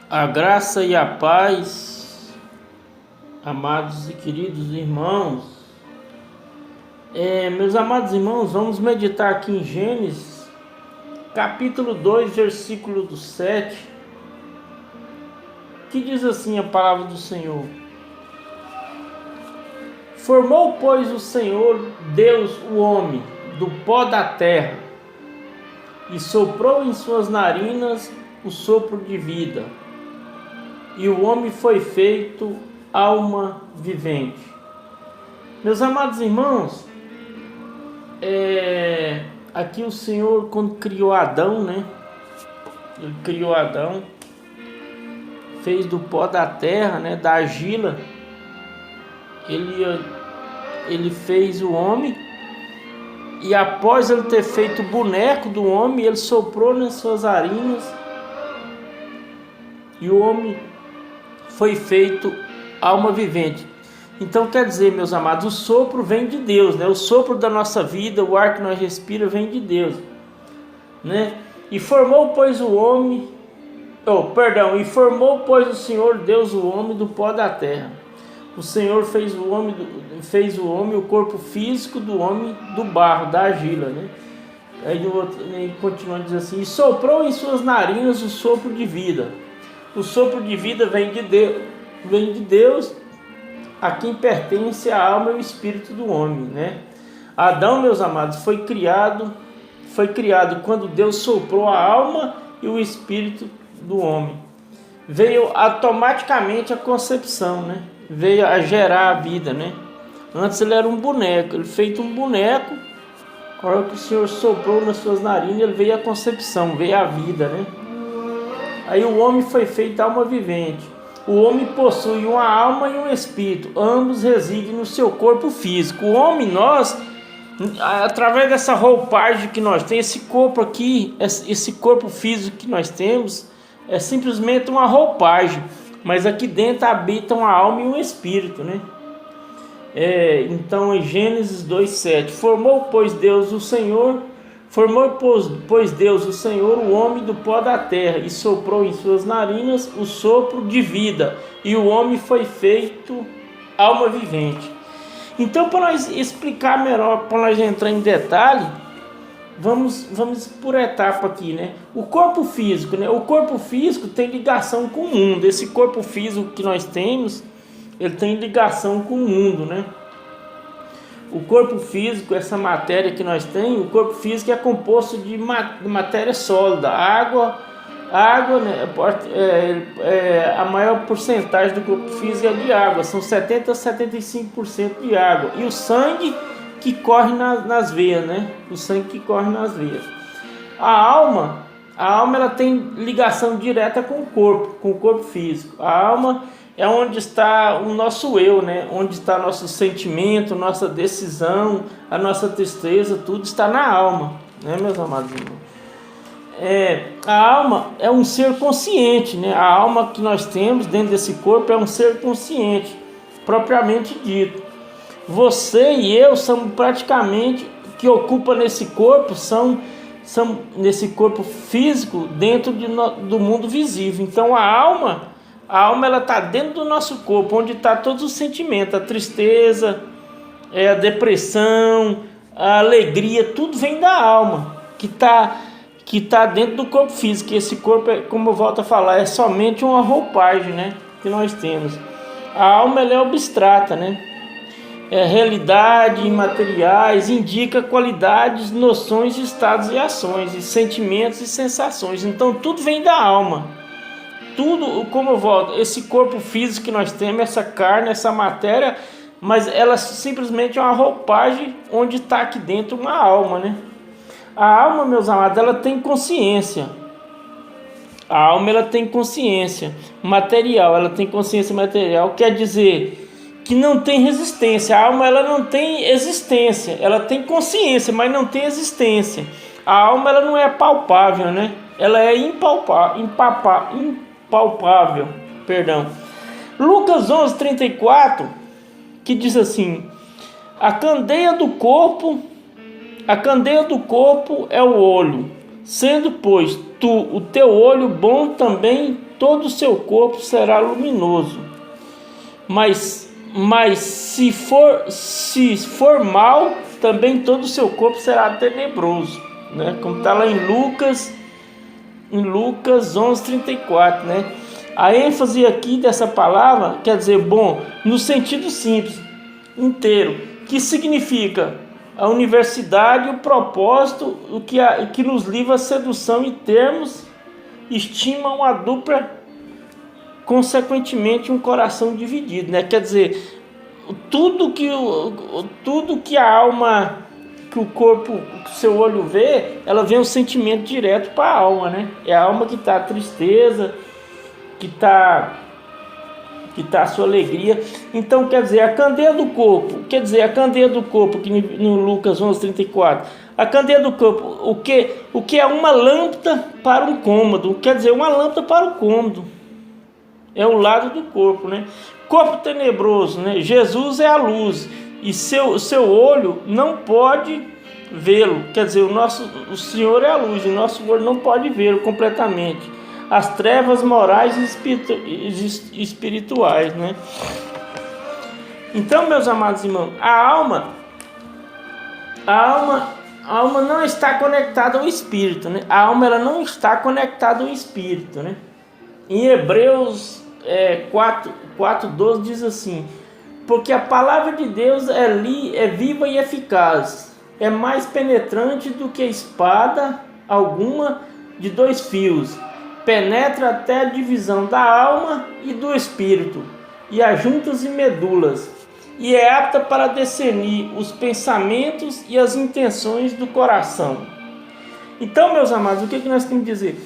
A graça e a paz, amados e queridos irmãos. Meus amados irmãos, vamos meditar aqui em Gênesis, capítulo 2, versículo do 7, que diz assim a palavra do Senhor: Formou, pois, o Senhor Deus o homem do pó da terra, e soprou em suas narinas o sopro de vida, e o homem foi feito alma vivente. Meus amados irmãos, aqui o Senhor, quando criou Adão, né? Ele criou Adão, fez do pó da terra, né? Da argila, ele fez o homem, e após ele ter feito o boneco do homem, ele soprou nas suas narinas, e o homem foi feito alma vivente. Então quer dizer, meus amados, o sopro vem de Deus, né? O sopro da nossa vida, o ar que nós respiramos vem de Deus, né? E formou, pois, e formou, pois, o Senhor Deus o homem do pó da terra. O Senhor fez o homem, o corpo físico do homem do barro, da argila, né? Aí ele continua dizendo assim: e soprou em suas narinas o sopro de vida. O sopro de vida vem de Deus, a quem pertence a alma e o espírito do homem, né? Adão, meus amados, foi criado quando Deus soprou a alma e o espírito do homem. Veio automaticamente a concepção, né? Veio a gerar a vida, né? Antes ele era um boneco, ele feito um boneco. A hora que o Senhor soprou nas suas narinas, ele veio a concepção, veio a vida, né? Aí o homem foi feito alma vivente. O homem possui uma alma e um espírito, ambos residem no seu corpo físico. O homem, nós, através dessa roupagem que nós temos, esse corpo aqui, esse corpo físico que nós temos, é simplesmente uma roupagem, mas aqui dentro habitam a alma e um espírito, né? Então em Gênesis 2:7, formou, pois, Deus o Senhor o homem do pó da terra, e soprou em suas narinas o sopro de vida, e o homem foi feito alma vivente. Então, para nós explicar melhor, para nós entrar em detalhe, vamos por etapa aqui, né? O corpo físico, né? O corpo físico tem ligação com o mundo. Esse corpo físico que nós temos, ele tem ligação com o mundo, né? O corpo físico, essa matéria que nós temos, o corpo físico é composto de matéria sólida, água, né? A maior porcentagem do corpo físico é de água, são 70 a 75% de água, e o sangue que corre nas veias, né? O sangue que corre nas veias. A alma ela tem ligação direta com o corpo físico. A alma é onde está o nosso eu, né? Onde está nosso sentimento, nossa decisão, a nossa tristeza, tudo está na alma, né, meus amados irmãos? A alma é um ser consciente, né? A alma que nós temos dentro desse corpo é um ser consciente, propriamente dito. Você e eu somos praticamente, que ocupa nesse corpo, são nesse corpo físico dentro do mundo visível. Então a alma ela está dentro do nosso corpo, onde está todos os sentimentos, a tristeza, a depressão, a alegria, tudo vem da alma, que tá dentro do corpo físico. E esse corpo, como eu volto a falar, é somente uma roupagem, né, que nós temos. A alma, ela é abstrata, né? Realidade, imateriais, indica qualidades, noções, estados e ações, e sentimentos e sensações. Então tudo vem da alma. Tudo, como eu volto, esse corpo físico que nós temos, essa carne, essa matéria, mas ela simplesmente é uma roupagem onde está aqui dentro uma alma, né? A alma, meus amados, ela tem consciência. A alma, ela tem consciência material, quer dizer que não tem resistência. A alma, ela não tem existência, ela tem consciência, mas não tem existência. A alma, ela não é palpável, né? Ela é impalpável. Lucas 11:34, que diz assim: a candeia do corpo é o olho. Sendo, pois, tu o teu olho bom, também todo o seu corpo será luminoso. Mas se for mal, também todo o seu corpo será tenebroso, né? Como está lá em Lucas 11:34, né? A ênfase aqui dessa palavra quer dizer bom no sentido simples, inteiro, que significa a universidade, o propósito, o que nos livra a sedução e termos estimam a dupla, consequentemente um coração dividido, né? Quer dizer, tudo que a alma, que o corpo, que o seu olho vê, ela vê um sentimento direto para a alma, né? É a alma que está a tristeza, que está a sua alegria. Então, quer dizer, a candeia do corpo, que no Lucas 11:34, a candeia do corpo, o que é uma lâmpada para um cômodo, quer dizer, uma lâmpada para o cômodo, é o lado do corpo, né? Corpo tenebroso, né? Jesus é a luz e seu olho não pode vê-lo, quer dizer, o Senhor é a luz e o nosso olho não pode vê-lo completamente. As trevas morais e espirituais, né? Então, meus amados irmãos, a alma não está conectada ao espírito, né? A alma, ela não está conectada ao espírito, né? Em Hebreus 4:12 diz assim: porque a palavra de Deus é viva e eficaz, é mais penetrante do que espada alguma de 2 fios, penetra até a divisão da alma e do espírito, e as juntas e medulas, e é apta para discernir os pensamentos e as intenções do coração. Então, meus amados, o que nós temos que dizer?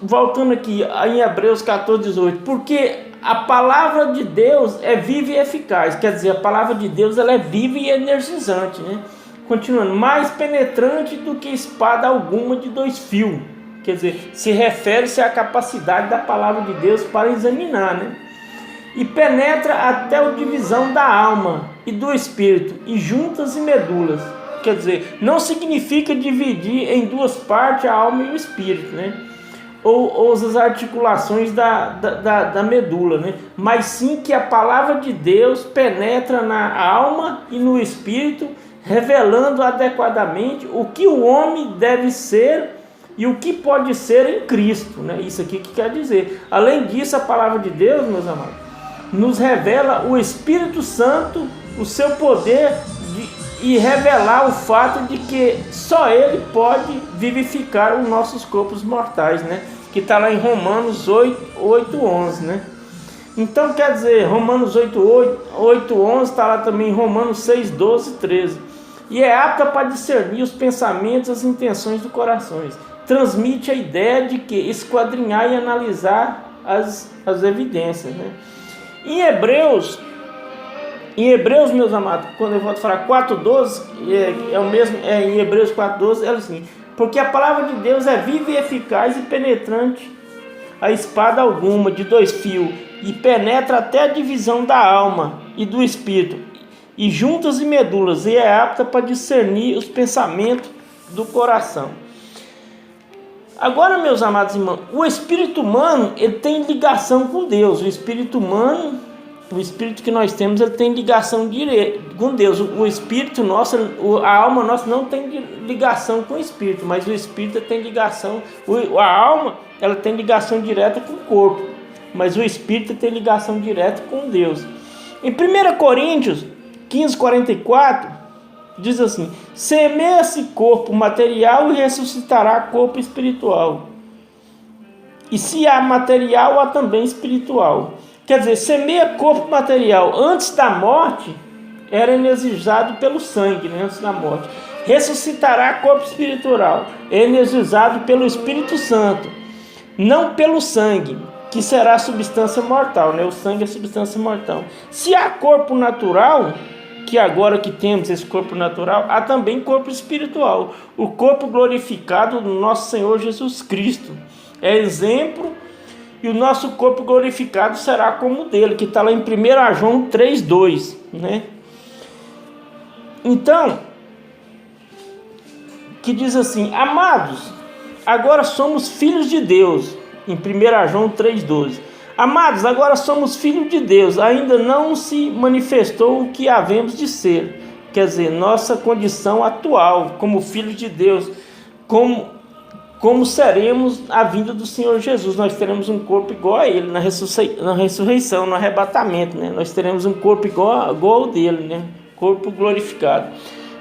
Voltando aqui em Hebreus 14:18, porque a palavra de Deus é viva e eficaz, quer dizer, a palavra de Deus, ela é viva e energizante, né? Continuando, mais penetrante do que espada alguma de 2 fios, quer dizer, se refere-se à capacidade da palavra de Deus para examinar, né? E penetra até a divisão da alma e do espírito, e juntas e medulas, quer dizer, não significa dividir em 2 partes a alma e o espírito, né? Ou as articulações da medula, né? Mas sim que a palavra de Deus penetra na alma e no espírito, revelando adequadamente o que o homem deve ser e o que pode ser em Cristo, né? Isso aqui que quer dizer. Além disso, a palavra de Deus, meus amados, nos revela o Espírito Santo, o seu poder e revelar o fato de que só Ele pode vivificar os nossos corpos mortais, né? Que está lá em Romanos 8:11, né? Então, quer dizer, Romanos 8:11 está lá também em Romanos 6:12-13. E é apta para discernir os pensamentos e as intenções do coração. Transmite a ideia de que esquadrinhar e analisar as evidências, né? Em Hebreus, meus amados, quando eu volto a falar 4:12, é o mesmo, em Hebreus 4:12, é assim: porque a palavra de Deus é viva e eficaz e penetrante a espada alguma de 2 fios, e penetra até a divisão da alma e do espírito, e juntas e medulas, e é apta para discernir os pensamentos do coração. Agora, meus amados irmãos, o espírito humano, ele tem ligação com Deus. O espírito humano, o espírito que nós temos, ele tem ligação direta com Deus. O espírito nosso, a alma nossa não tem ligação com o espírito, mas o espírito tem ligação, a alma, ela tem ligação direta com o corpo, mas o espírito tem ligação direta com Deus. Em 1 Coríntios 15:44 diz assim: semeia-se corpo material e ressuscitará corpo espiritual. E se há material, há também espiritual. Quer dizer, semeia corpo material antes da morte, era energizado pelo sangue, né? Antes da morte. Ressuscitará corpo espiritual, energizado pelo Espírito Santo, não pelo sangue, que será substância mortal, né? O sangue é substância mortal. Se há corpo natural, que agora que temos esse corpo natural, há também corpo espiritual, o corpo glorificado do nosso Senhor Jesus Cristo. É exemplo, e o nosso corpo glorificado será como o dele, que está lá em 1 João 3:2, né? Então, que diz assim: amados, agora somos filhos de Deus, em 1 João 3,12. Amados, agora somos filhos de Deus, ainda não se manifestou o que havemos de ser, quer dizer, nossa condição atual como filhos de Deus, como seremos a vinda do Senhor Jesus. Nós teremos um corpo igual a Ele, na ressurreição, no arrebatamento, né? Nós teremos um corpo igual ao dele, né? Corpo glorificado.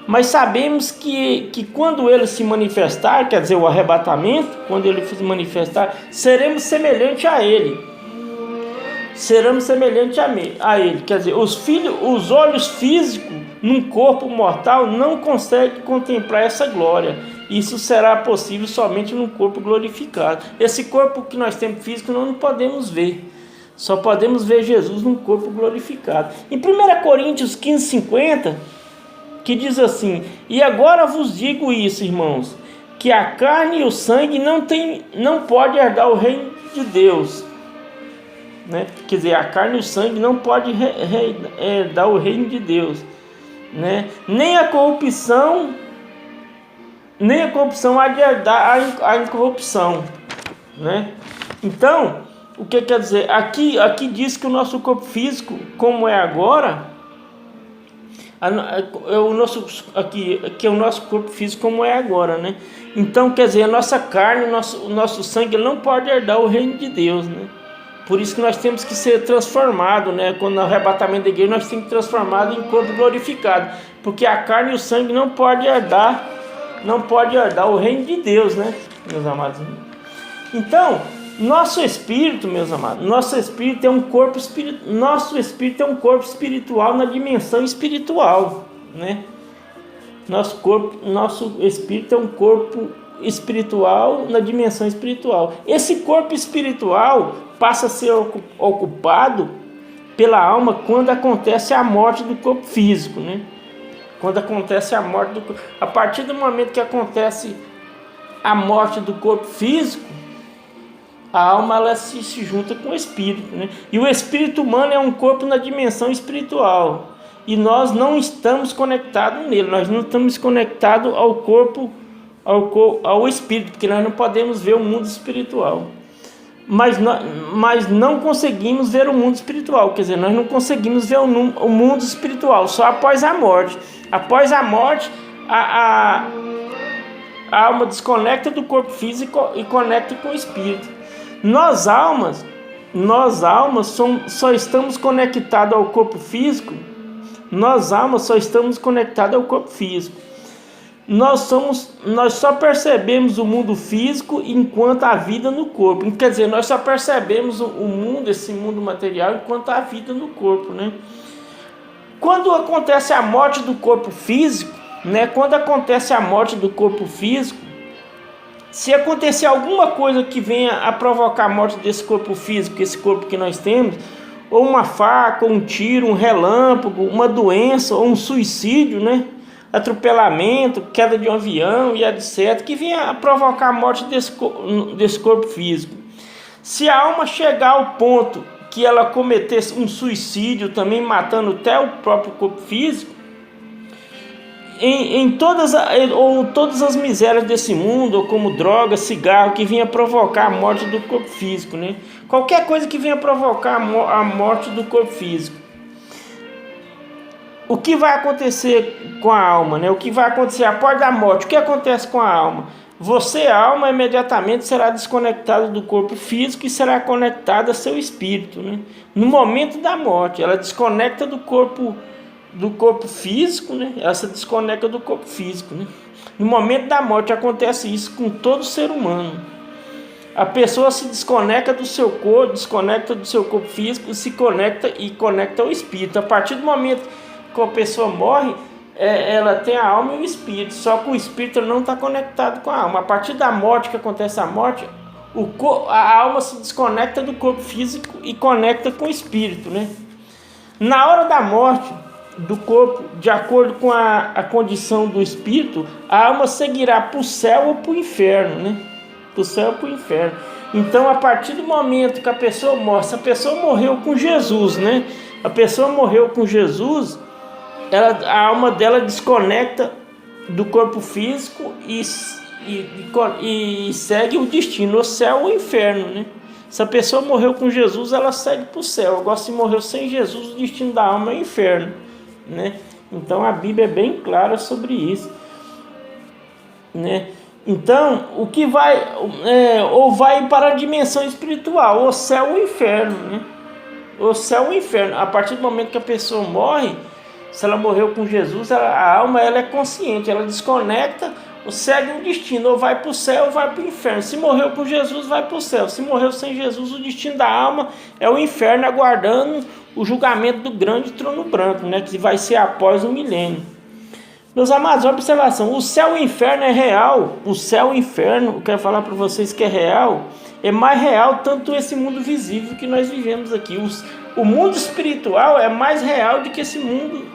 Mas sabemos que quando Ele se manifestar, quer dizer, o arrebatamento, quando Ele se manifestar, seremos semelhantes a Ele. Seremos semelhantes a Ele. Quer dizer, os olhos físicos num corpo mortal não conseguem contemplar essa glória. Isso será possível somente num corpo glorificado. Esse corpo que nós temos físico não podemos ver. Só podemos ver Jesus num corpo glorificado. Em 1 Coríntios 15:50, que diz assim: e agora vos digo isso, irmãos, que a carne e o sangue não pode herdar o reino de Deus. Né? Quer dizer, a carne e o sangue não pode herdar o reino de Deus, né? Nem a corrupção há de herdar a incorrupção, né? Então, o que quer dizer? Aqui diz que o nosso corpo físico, como é agora, aqui é o nosso corpo físico como é agora, né? Então, quer dizer, a nossa carne, o nosso sangue não pode herdar o reino de Deus, né? Por isso que nós temos que ser transformados, né? Quando no arrebatamento da igreja, nós temos que ser transformados em corpo glorificado. Porque a carne e o sangue não pode herdar o reino de Deus, né, meus amados? Então, nosso espírito, meus amados, nosso espírito é um corpo espiritual na dimensão espiritual, né? Nosso espírito é um corpo espiritual na dimensão espiritual. Esse corpo espiritual passa a ser ocupado pela alma quando acontece a morte do corpo físico, né? Quando acontece a morte do corpo, a partir do momento que acontece a morte do corpo físico, a alma ela se junta com o espírito, né? E o espírito humano é um corpo na dimensão espiritual, e nós não estamos conectados nele, nós não estamos conectados ao corpo, ao espírito, porque nós não podemos ver o mundo espiritual. Mas não conseguimos ver o mundo espiritual, quer dizer, nós não conseguimos ver o mundo espiritual, só após a morte. Após a morte, a alma desconecta do corpo físico e conecta com o espírito. Nós almas só estamos conectados ao corpo físico. Nós almas só estamos conectados ao corpo físico. Nós só percebemos o mundo físico enquanto há vida no corpo. Quer dizer, nós só percebemos o mundo, esse mundo material, enquanto há vida no corpo, né? Quando acontece a morte do corpo físico, né? Quando acontece a morte do corpo físico, se acontecer alguma coisa que venha a provocar a morte desse corpo físico, esse corpo que nós temos, ou uma faca, ou um tiro, um relâmpago, uma doença, ou um suicídio, né? Atropelamento, queda de um avião e etc., que venha a provocar a morte desse corpo físico. Se a alma chegar ao ponto que ela cometesse um suicídio também, matando até o próprio corpo físico, em todas as misérias desse mundo, ou como droga, cigarro, que venha provocar a morte do corpo físico, né? Qualquer coisa que venha provocar a morte do corpo físico. O que vai acontecer com a alma, né? O que vai acontecer após a morte? O que acontece com a alma? Você, a alma, imediatamente será desconectada do corpo físico e será conectada a seu espírito, né? No momento da morte, ela desconecta do corpo físico, né? Ela se desconecta do corpo físico, né? No momento da morte acontece isso com todo ser humano. A pessoa se desconecta do seu corpo físico, se conecta ao espírito. A partir do momento que a pessoa morre, ela tem a alma e o espírito, só que o espírito não está conectado com a alma. A partir da morte, que acontece a morte, a alma se desconecta do corpo físico e conecta com o espírito, né? Na hora da morte do corpo, de acordo com a condição do espírito, a alma seguirá para o céu ou para o inferno, né? Para o céu ou para o inferno. Então, a partir do momento que a pessoa morre, se a pessoa morreu com Jesus, né? A pessoa morreu com Jesus, a alma dela desconecta do corpo físico e segue o destino, o céu ou o inferno, né? Se a pessoa morreu com Jesus, ela segue para o céu. Agora, se morreu sem Jesus, o destino da alma é o inferno, né? Então a Bíblia é bem clara sobre isso, né? Então, o que vai, ou vai para a dimensão espiritual, o céu ou o inferno, né? O céu ou o inferno. A partir do momento que a pessoa morre, se ela morreu com Jesus, a alma ela é consciente, ela desconecta, segue um destino, ou vai para o céu ou vai para o inferno. Se morreu com Jesus, vai para o céu. Se morreu sem Jesus, o destino da alma é o inferno, aguardando o julgamento do grande trono branco, né, que vai ser após o milênio. Meus amados, observação, o céu e o inferno é real. O céu e o inferno, eu quero falar para vocês que é real, é mais real tanto esse mundo visível que nós vivemos aqui. O mundo espiritual é mais real do que esse mundo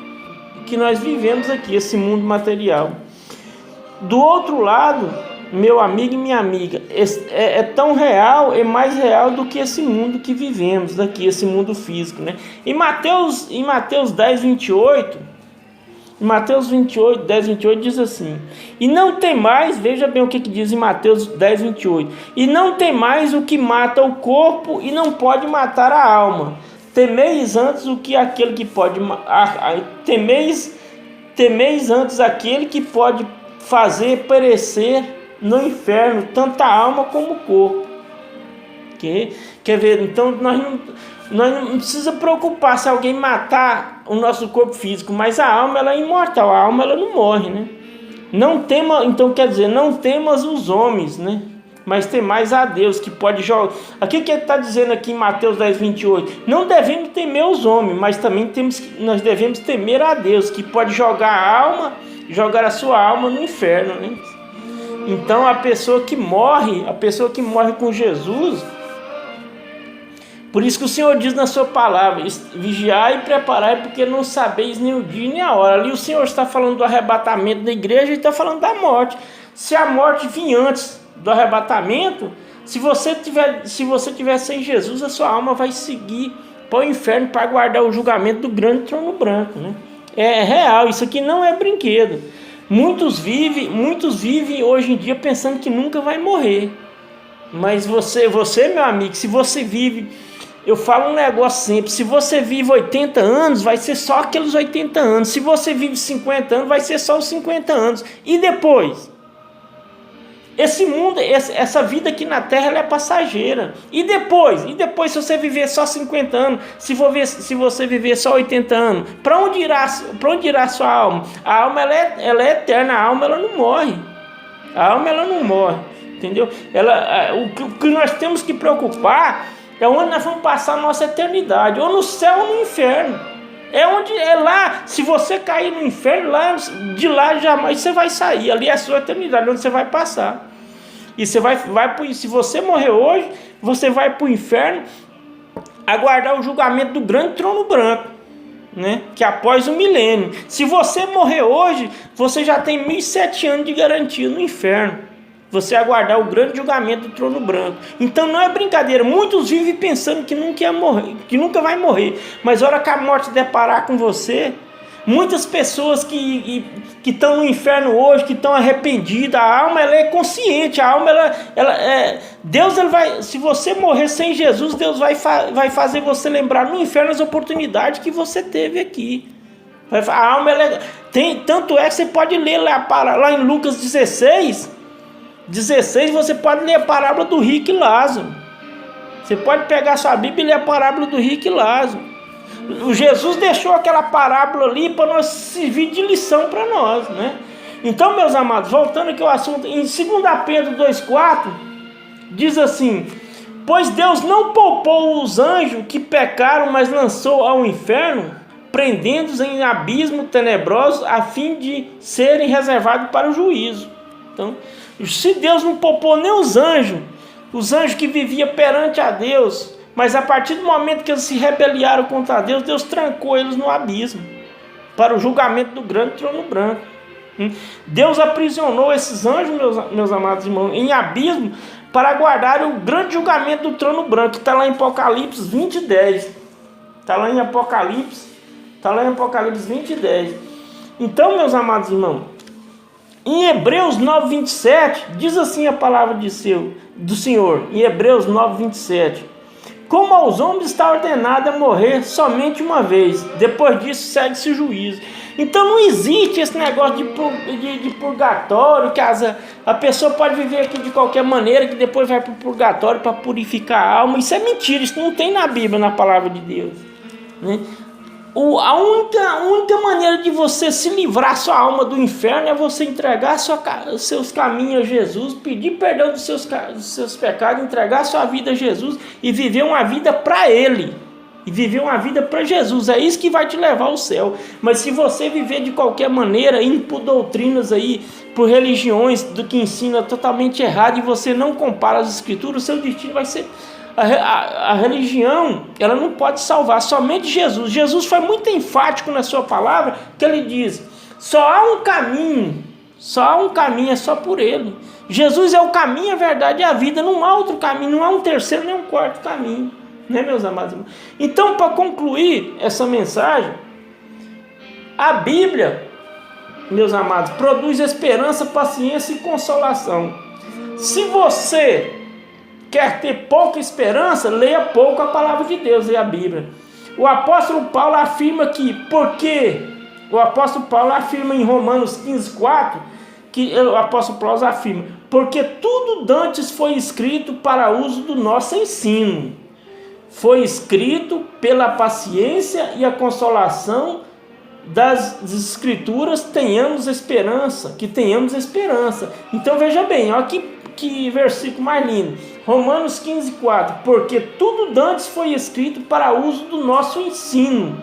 que nós vivemos aqui, esse mundo material. Do outro lado, meu amigo e minha amiga, é tão real, é mais real do que esse mundo que vivemos daqui, esse mundo físico, né? Em Mateus 10, 28, Mateus 28, 10, 28 diz assim: e não tem mais, veja bem o que diz em Mateus 10, 28, e não tem mais o que mata o corpo e não pode matar a alma. Temeis antes o que aquele que pode temeis antes aquele que pode fazer perecer no inferno tanto a alma como o corpo. Quer ver? Então nós não precisamos preocupar se alguém matar o nosso corpo físico, mas a alma ela é imortal, a alma ela não morre, né? Não tema, então quer dizer, não temas os homens, né? Mas temais a Deus, que pode jogar. Aqui que ele está dizendo aqui em Mateus 10, 28, não devemos temer os homens, mas também nós devemos temer a Deus, que pode jogar a sua alma no inferno, né? Então a pessoa que morre com Jesus, por isso que o Senhor diz na sua palavra: vigiai e preparai, porque não sabeis nem o dia nem a hora. Ali o Senhor está falando do arrebatamento da igreja e está falando da morte. Se a morte vir antes do arrebatamento, se você tiver sem Jesus, a sua alma vai seguir para o inferno para guardar o julgamento do grande trono branco, né? É real, isso aqui não é brinquedo. Muitos vivem hoje em dia pensando que nunca vai morrer. Mas você, meu amigo, se você vive, eu falo um negócio sempre: se você vive 80 anos, vai ser só aqueles 80 anos. Se você vive 50 anos, vai ser só os 50 anos. E depois? Esse mundo, essa vida aqui na Terra, ela é passageira. E depois, se você viver só 50 anos, se você viver só 80 anos, para onde irá a sua alma? A alma ela é eterna, a alma ela não morre. A alma ela não morre, entendeu? O que nós temos que preocupar é onde nós vamos passar a nossa eternidade, ou no céu ou no inferno. É lá, se você cair no inferno, de lá jamais você vai sair. Ali é a sua eternidade, onde você vai passar. E você se você morrer hoje, você vai para o inferno aguardar o julgamento do grande trono branco, né? Que é após o milênio. Se você morrer hoje, você já tem 1.007 anos de garantia no inferno. Você aguardar o grande julgamento do trono branco. Então não é brincadeira. Muitos vivem pensando que nunca ia morrer, que nunca vai morrer. Mas a hora que a morte deparar com você, muitas pessoas que estão no inferno hoje, que estão arrependidas, a alma ela é consciente, a alma Deus ele vai, se você morrer sem Jesus, Deus vai fazer você lembrar no inferno as oportunidades que você teve aqui. A alma tanto é que você pode ler lá em Lucas 16, você pode ler a parábola do rico e Lázaro. Você pode pegar sua Bíblia e ler a parábola do rico e Lázaro. O Jesus deixou aquela parábola ali para nós servir de lição para nós, né? Então, meus amados, voltando aqui ao assunto, em 2 Pedro 2,4 diz assim: pois Deus não poupou os anjos que pecaram, mas lançou ao inferno, prendendo-os em abismo tenebroso, a fim de serem reservados para o juízo. Então, se Deus não poupou nem os anjos que viviam perante a Deus, mas a partir do momento que eles se rebeliaram contra Deus, Deus trancou eles no abismo, para o julgamento do grande trono branco. Deus aprisionou esses anjos, meus amados irmãos, em abismo, para aguardar o grande julgamento do trono branco, que está lá em Apocalipse 20:10. Está lá em Apocalipse 20:10. Então, meus amados irmãos, Em Hebreus 9:27, diz assim a palavra do Senhor, em Hebreus 9:27. Como aos homens está ordenado a morrer somente uma vez, depois disso segue-se o juízo. Então não existe esse negócio de purgatório, que a pessoa pode viver aqui de qualquer maneira, que depois vai para o purgatório para purificar a alma. Isso é mentira, isso não tem na Bíblia, na palavra de Deus, né? A única maneira de você se livrar sua alma do inferno é você entregar seus caminhos a Jesus, pedir perdão dos seus pecados, entregar sua vida a Jesus e viver uma vida para Ele. E viver uma vida para Jesus, é isso que vai te levar ao céu. Mas se você viver de qualquer maneira, indo por doutrinas aí, por religiões do que ensina totalmente errado, e você não compara as escrituras, o seu destino vai ser... A religião, ela não pode salvar, somente Jesus. Jesus foi muito enfático na sua palavra, que ele diz, só há um caminho, é só por Ele. Jesus é o caminho, a verdade e a vida, não há outro caminho, não há um terceiro nem um quarto caminho, né, meus amados irmãos? Então, para concluir essa mensagem, a Bíblia, meus amados, produz esperança, paciência e consolação. Se você quer ter pouca esperança, leia pouco a palavra de Deus e a Bíblia. O apóstolo Paulo afirma em Romanos 15:4, que o apóstolo Paulo afirma, porque tudo dantes foi escrito para uso do nosso ensino. Foi escrito pela paciência e a consolação das escrituras, tenhamos esperança. Então veja bem, olha que versículo mais lindo. Romanos 15:4, porque tudo dantes foi escrito para uso do nosso ensino.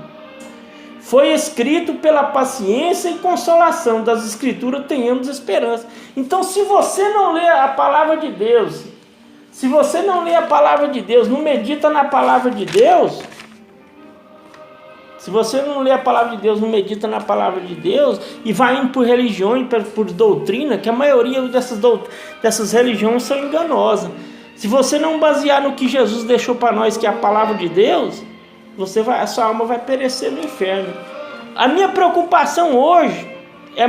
Foi escrito pela paciência e consolação das escrituras, tenhamos esperança. Então, se você não lê a palavra de Deus, não medita na palavra de Deus, e vai indo por religião e por doutrina, que a maioria dessas religiões são enganosas. Se você não basear no que Jesus deixou para nós, que é a palavra de Deus, a sua alma vai perecer no inferno. A minha preocupação hoje é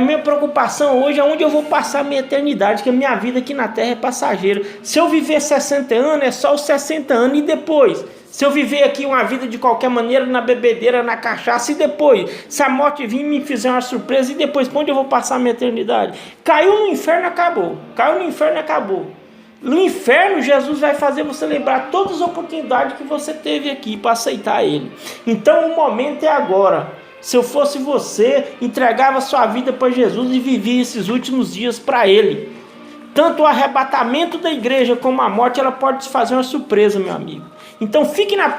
onde eu vou passar a minha eternidade, que a minha vida aqui na terra é passageira. Se eu viver 60 anos, é só os 60 anos, e depois? Se eu viver aqui uma vida de qualquer maneira, na bebedeira, na cachaça, e depois? Se a morte vir e me fizer uma surpresa, e depois? Para onde eu vou passar a minha eternidade? Caiu no inferno, acabou. No inferno, Jesus vai fazer você lembrar todas as oportunidades que você teve aqui para aceitar Ele. Então, o momento é agora. Se eu fosse você, entregava sua vida para Jesus e vivia esses últimos dias para Ele. Tanto o arrebatamento da igreja como a morte, ela pode te fazer uma surpresa, meu amigo. Então, fique na paz.